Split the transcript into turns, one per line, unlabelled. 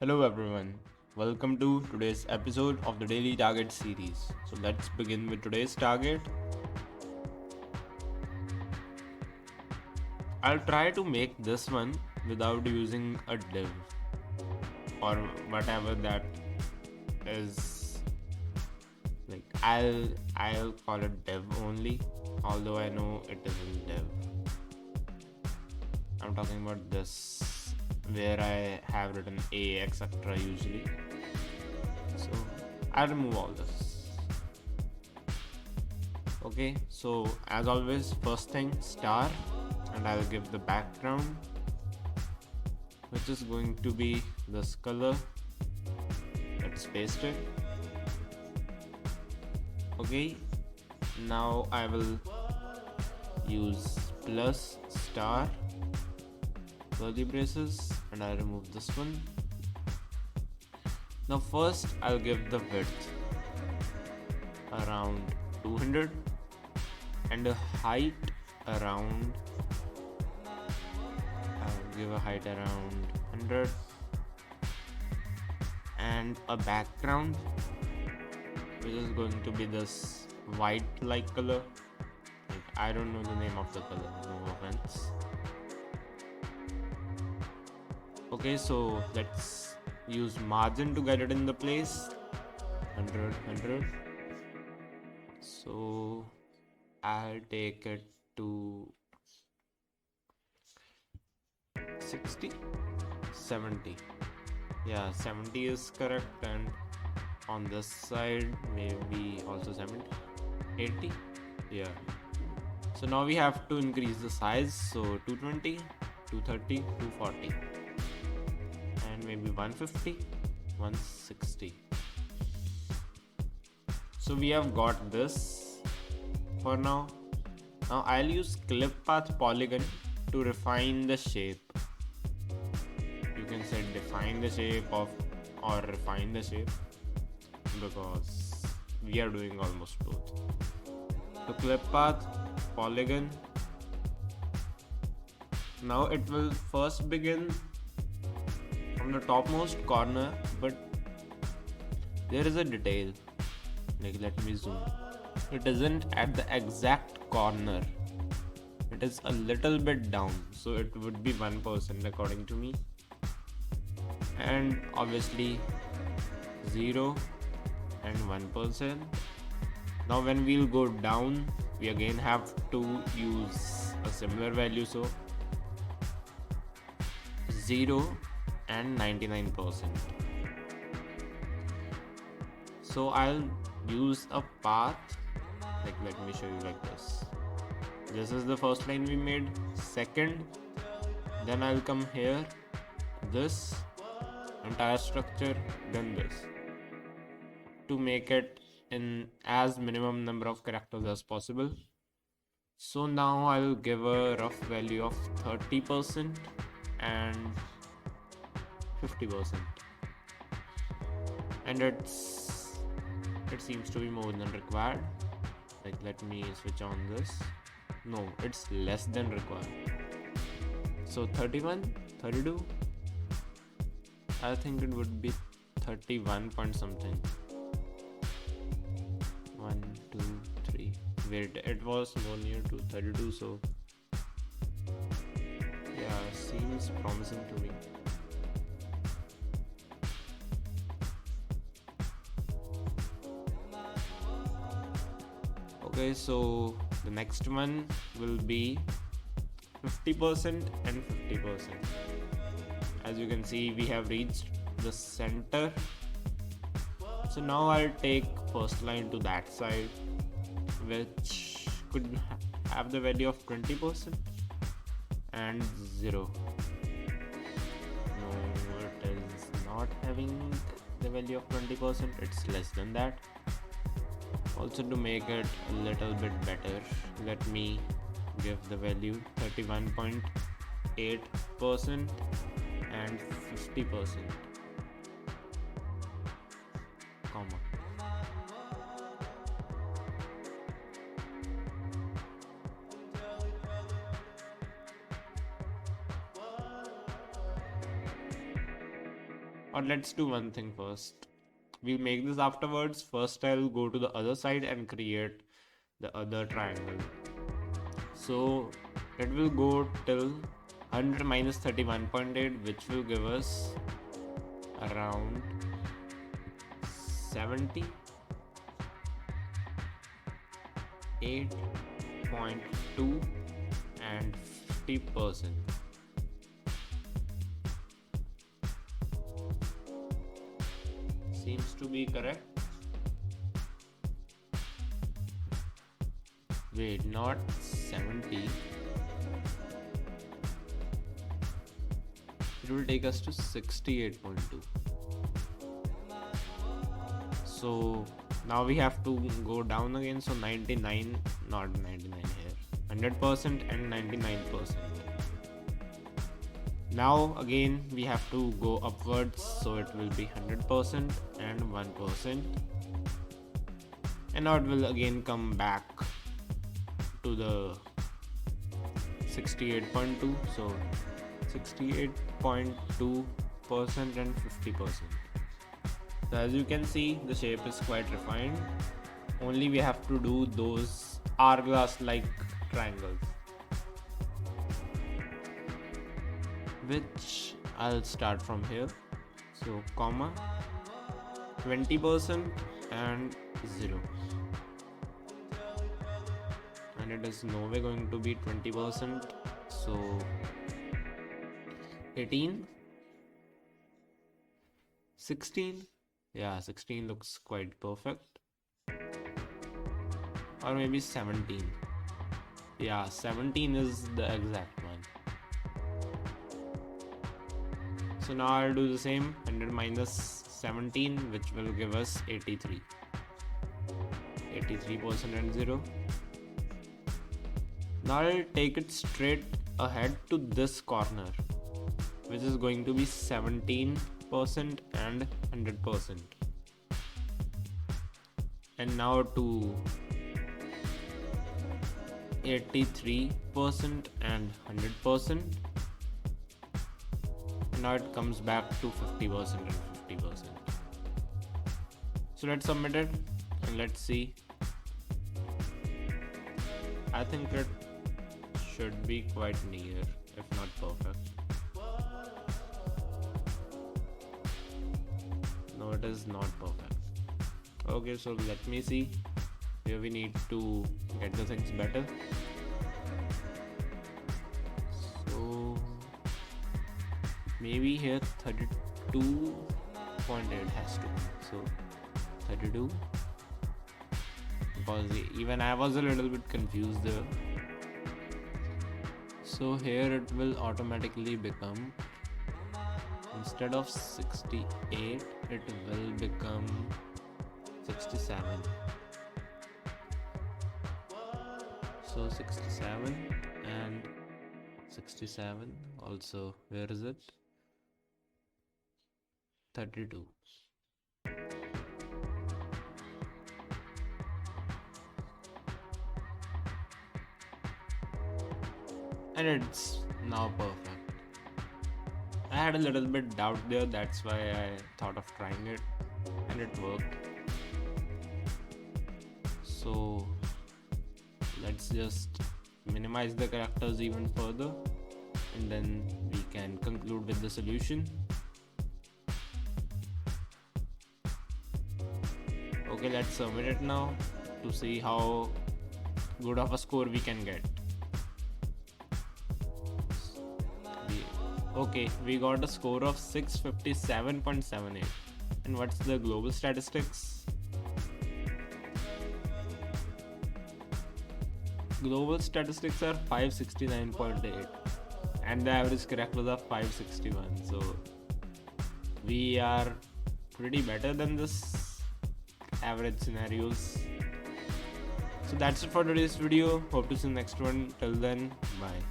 Hello everyone, welcome to today's episode of the Daily Target series. So let's begin with today's target. I'll try to make this one without using a div or whatever that is. Like I'll call it div only, although I know it isn't div. I'm talking about this where I have written a etc usually. So I'll remove all this. Okay, so as always, first thing star, and I'll give the background, which is going to be this color. Let's paste it. Okay, now I will use plus star curly braces, and I remove this one. Now first I'll give the width around 200 and a height around, I'll give a height around 100 and a background which is going to be this white like color. Like, I don't know the name of the color, no offense. Okay, so let's use margin to get it in the place. 100. So I'll take it to 60, 70. Yeah, 70 is correct, and on this side maybe also 70, 80. Yeah. So now we have to increase the size. So 220, 230, 240, and maybe 150, 160. So we have got this for now. Now I'll use clip path polygon to refine the shape. You can say define the shape of or refine the shape, because we are doing almost both. So clip path polygon. Now it will first begin from the topmost corner, but there is a detail. Like, let me zoom. It isn't at the exact corner. It is a little bit down, so it would be 1% according to me. And obviously 0 and 1%. Now when we'll go down, we again have to use a similar value, so 0 and 99%. So I'll use a path, like, let me show you like this. This is the first line we made. Second, then I'll come here, this entire structure, then this, to make it in as minimum number of characters as possible. So now I'll give a rough value of 30% and 50%, and it seems to be more than required. Like, let me switch on this. No, it's less than required. So 31, 32, I think it would be 31 point something. 1, 2, 3. Wait, it was more near to 32, so yeah, seems promising to me. Okay, so the next one will be 50% and 50%. As you can see, we have reached the center. So now I'll take first line to that side, which could have the value of 20% and 0. No, it is not having the value of 20%, it's less than that. Also, to make it a little bit better, let me give the value 31.8% and 50%, comma. Or let's do one thing first. We'll make this afterwards. First I'll go to the other side and create the other triangle. So it will go till 100 minus 31.8, which will give us around 70. 8.2 and 50%. Seems to be correct. Wait, not 70. It will take us to 68.2. So now we have to go down again. So 99, not 99 here, 100% and 99%. Now again we have to go upwards, so it will be 100% and 1%, and now it will again come back to the 68.2. so 68.2% and 50%. So as you can see, the shape is quite refined. Only we have to do those hourglass like triangles, which I'll start from here. So comma, 20% and 0, and it is no way going to be 20%. So 18, 16, yeah, 16 looks quite perfect. Or maybe 17. Yeah, 17 is the exact one. So now I'll do the same, 100 minus 17, which will give us 83. 83% and 0. Now I'll take it straight ahead to this corner, which is going to be 17% and 100%. And now to 83% and 100%. Now it comes back to 50% and 50%. So let's submit it and let's see. I think it should be quite near, if not perfect. No, it is not perfect. Okay, so let me see. Here we need to get the things better. So maybe here 32.8 has to be. So 32, because even I was a little bit confused there. So here it will automatically become, instead of 68, it will become 67. So 67 and 67 also, where is it? 32. And it's now perfect. I had a little bit doubt there, that's why I thought of trying it, and it worked. So let's just minimize the characters even further, and then we can conclude with the solution. Okay, let's submit it now to see how good of a score we can get. Okay, we got a score of 657.78. And what's the global statistics? Global statistics are 569.8 and the average characters are 561. So we are pretty better than this average scenarios. So that's it for today's video. Hope to see you next one. Till then, bye.